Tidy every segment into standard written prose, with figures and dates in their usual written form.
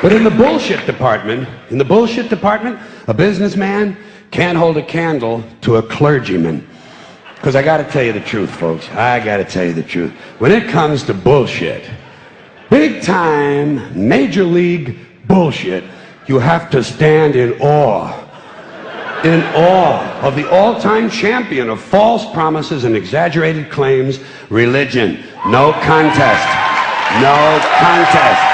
But in the bullshit department, a businessman can't hold a candle to a clergyman. Because I got to tell you the truth, folks. I got to tell you the truth. When it comes to bullshit, big time, major league bullshit, you have to stand in awe of the all-time champion of false promises and exaggerated claims, religion. No contest. No contest.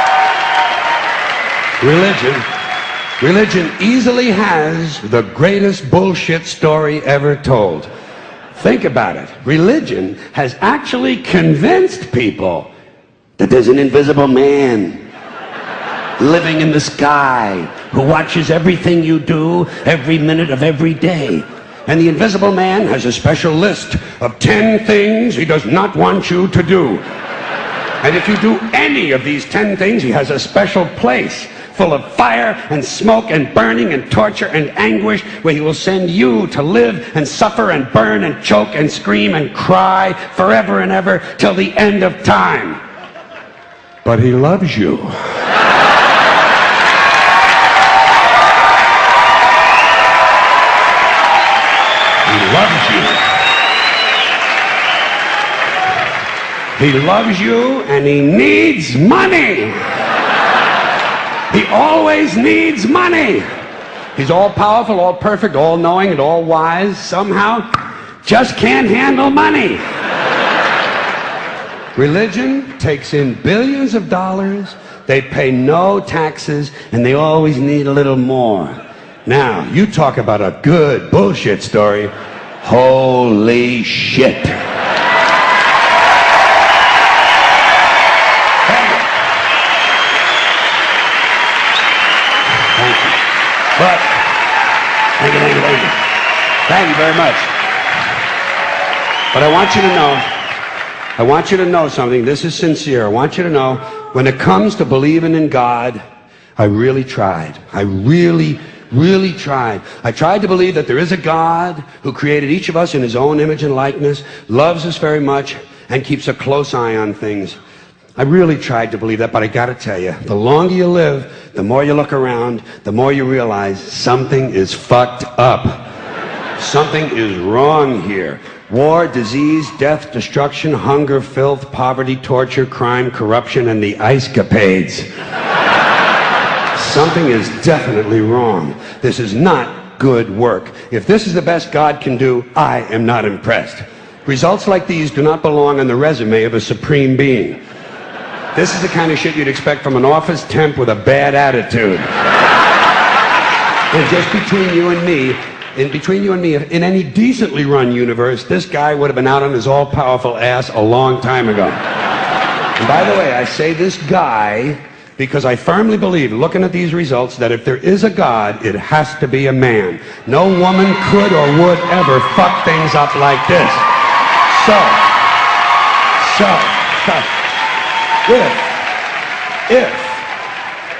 Religion easily has the greatest bullshit story ever told. Think about it. Religion has actually convinced people that there's an invisible man living in the sky who watches everything you do every minute of every day. And the invisible man has a special list of 10 things he does not want you to do. And if you do any of these 10 things, he has a special place full of fire and smoke and burning and torture and anguish where he will send you to live and suffer and burn and choke and scream and cry forever and ever till the end of time. But he loves you. He loves you. He loves you and he needs money. He always needs money. He's all powerful, all perfect, all knowing, and all wise. Somehow, just can't handle money. Religion takes in billions of dollars. They pay no taxes, and they always need a little more. Now, you talk about a good bullshit story. Holy shit. But, thank you. Thank you very much. But I want you to know something. This is sincere. I want you to know, when it comes to believing in God, I really tried. I really tried. I tried to believe that there is a God who created each of us in his own image and likeness, loves us very much, and keeps a close eye on things. I really tried to believe that, but I gotta tell you, the longer you live, the more you look around, the more you realize something is fucked up. Something is wrong here. War, disease, death, destruction, hunger, filth, poverty, torture, crime, corruption, and the ice-capades. Something is definitely wrong. This is not good work. If this is the best God can do, I am not impressed. Results like these do not belong on the resume of a supreme being. This is the kind of shit you'd expect from an office temp with a bad attitude. And just between you and me, in any decently run universe, this guy would have been out on his all-powerful ass a long time ago. And by the way, I say this guy because I firmly believe, looking at these results, that if there is a God, it has to be a man. No woman could or would ever fuck things up like this.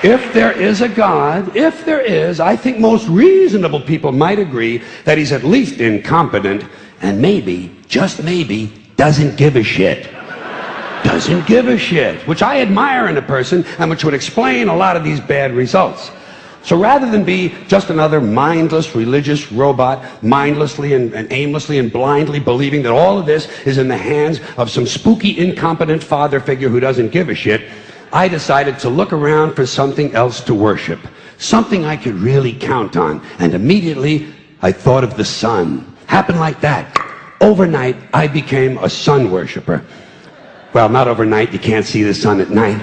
If there is a God, I think most reasonable people might agree that he's at least incompetent and maybe, just maybe, doesn't give a shit. Doesn't give a shit, which I admire in a person and which would explain a lot of these bad results. So rather than be just another mindless religious robot, mindlessly and aimlessly and blindly believing that all of this is in the hands of some spooky, incompetent father figure who doesn't give a shit, I decided to look around for something else to worship, something I could really count on. And immediately, I thought of the sun. Happened like that. Overnight, I became a sun worshiper. Well, not overnight. You can't see the sun at night.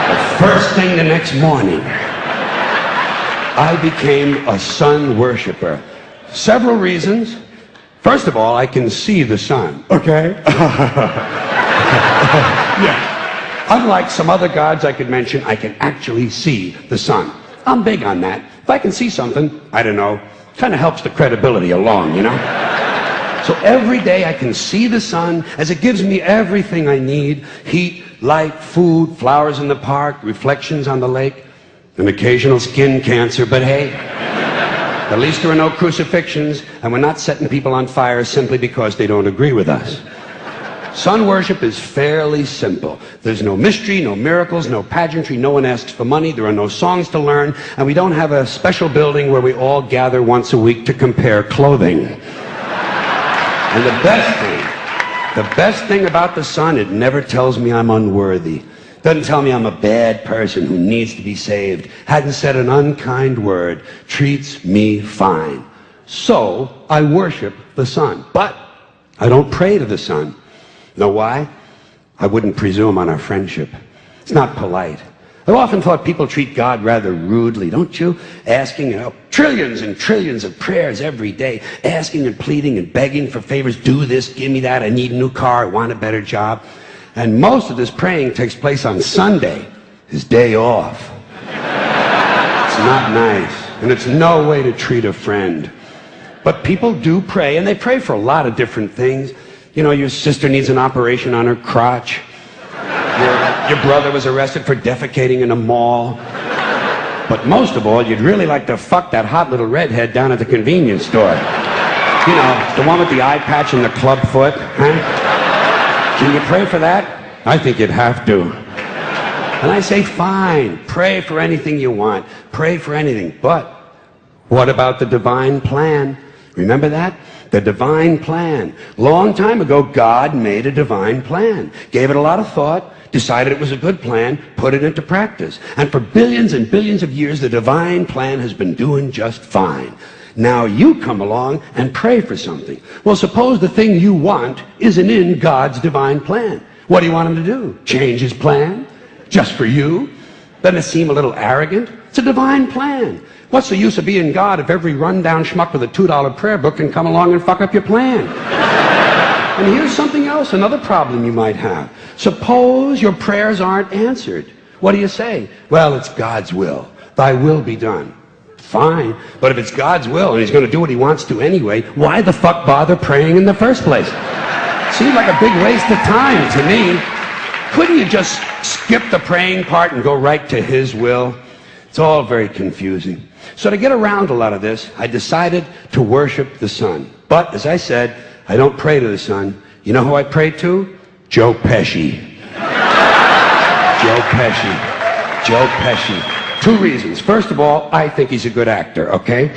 The first thing the next morning, I became a sun worshiper. Several reasons. First of all, I can see the sun. Okay? Yeah. Unlike some other gods I could mention, I can actually see the sun. I'm big on that. If I can see something, I don't know, kind of helps the credibility along, you know? So every day I can see the sun as it gives me everything I need: heat, light, food, flowers in the park, reflections on the lake, an occasional skin cancer, but hey, at least there are no crucifixions, and we're not setting people on fire simply because they don't agree with us. Sun worship is fairly simple. There's no mystery, no miracles, no pageantry, no one asks for money, there are no songs to learn, and we don't have a special building where we all gather once a week to compare clothing. And the best thing about the sun, it never tells me I'm unworthy. Doesn't tell me I'm a bad person who needs to be saved. Hadn't said an unkind word. Treats me fine. So, I worship the sun. But I don't pray to the sun. Know why? I wouldn't presume on our friendship. It's not polite. I've often thought people treat God rather rudely, don't you? Asking trillions and trillions of prayers every day, asking and pleading and begging for favors. Do this, give me that, I need a new car, I want a better job. And most of this praying takes place on Sunday, his day off. It's not nice, and it's no way to treat a friend. But people do pray, and they pray for a lot of different things. You know, your sister needs an operation on her crotch. Your brother was arrested for defecating in a mall. But most of all, you'd really like to fuck that hot little redhead down at the convenience store. You know, the one with the eye patch and the club foot, huh? Can you pray for that? I think you'd have to. And I say, fine, pray for anything you want. Pray for anything. But what about the divine plan? Remember that? The divine plan. Long time ago, God made a divine plan. Gave it a lot of thought, decided it was a good plan, put it into practice. And for billions and billions of years, the divine plan has been doing just fine. Now you come along and pray for something. Well, suppose the thing you want isn't in God's divine plan. What do you want him to do? Change his plan? Just for you? Doesn't it seem a little arrogant? It's a divine plan. What's the use of being God if every rundown schmuck with a $2 prayer book can come along and fuck up your plan? And here's something else, another problem you might have. Suppose your prayers aren't answered. What do you say? Well, it's God's will. Thy will be done. Fine, but if it's God's will and he's going to do what he wants to anyway, why the fuck bother praying in the first place? Seems like a big waste of time to me. Couldn't you just skip the praying part and go right to his will? It's all very confusing. So to get around a lot of this, I decided to worship the sun. But, as I said, I don't pray to the sun. You know who I pray to? Joe Pesci. Joe Pesci. Joe Pesci. 2 reasons. First of all, I think he's a good actor, okay?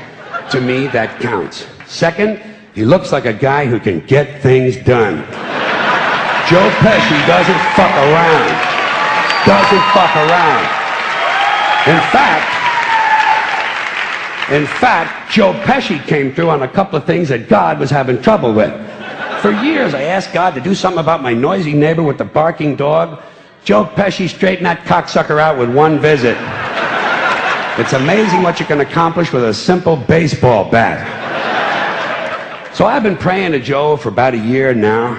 To me, that counts. Second, he looks like a guy who can get things done. Joe Pesci doesn't fuck around. Doesn't fuck around. In fact, Joe Pesci came through on a couple of things that God was having trouble with. For years, I asked God to do something about my noisy neighbor with the barking dog. Joe Pesci straightened that cocksucker out with 1 visit. It's amazing what you can accomplish with a simple baseball bat. So I've been praying to Joe for about a year now,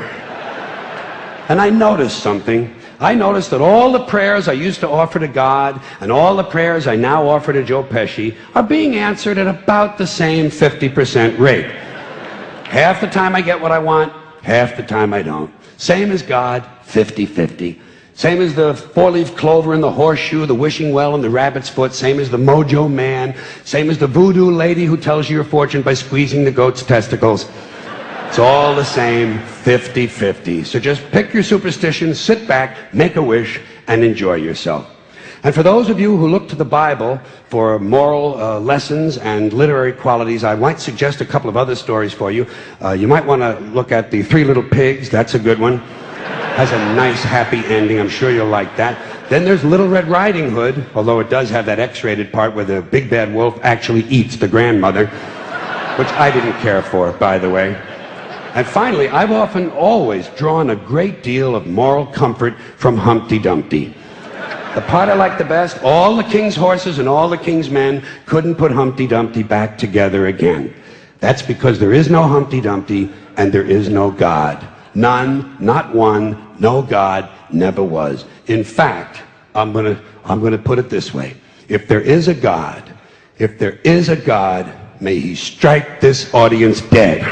and I noticed something. I noticed that all the prayers I used to offer to God and all the prayers I now offer to Joe Pesci are being answered at about the same 50% rate. Half the time I get what I want, half the time I don't. Same as God, 50-50. Same as the 4-leaf clover and the horseshoe, the wishing well and the rabbit's foot. Same as the mojo man. Same as the voodoo lady who tells you your fortune by squeezing the goat's testicles. It's all the same, 50-50. So just pick your superstition, sit back, make a wish, and enjoy yourself. And for those of you who look to the Bible for moral lessons and literary qualities, I might suggest a couple of other stories for you. You might want to look at The 3 Little Pigs. That's a good one. Has a nice, happy ending. I'm sure you'll like that. Then there's Little Red Riding Hood, although it does have that X-rated part where the big bad wolf actually eats the grandmother, which I didn't care for, by the way. And finally, I've often always drawn a great deal of moral comfort from Humpty Dumpty. The part I like the best, all the king's horses and all the king's men couldn't put Humpty Dumpty back together again. That's because there is no Humpty Dumpty and there is no God. None, not one, no God, never was. In fact, I'm gonna put it this way. If there is a God, may he strike this audience dead.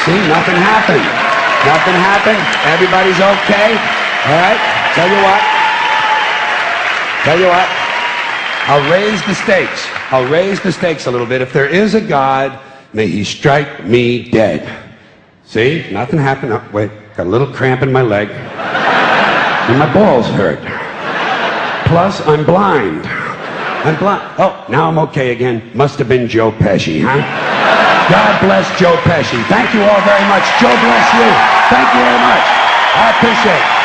See, nothing happened. Nothing happened. Everybody's okay. All right? Tell you what. I'll raise the stakes. I'll raise the stakes a little bit. If there is a God, may he strike me dead. See? Nothing happened. Oh, wait, got a little cramp in my leg. And my balls hurt. Plus, I'm blind. I'm blind. Oh, now I'm okay again. Must have been Joe Pesci, huh? God bless Joe Pesci. Thank you all very much. Joe bless you. Thank you very much. I appreciate it.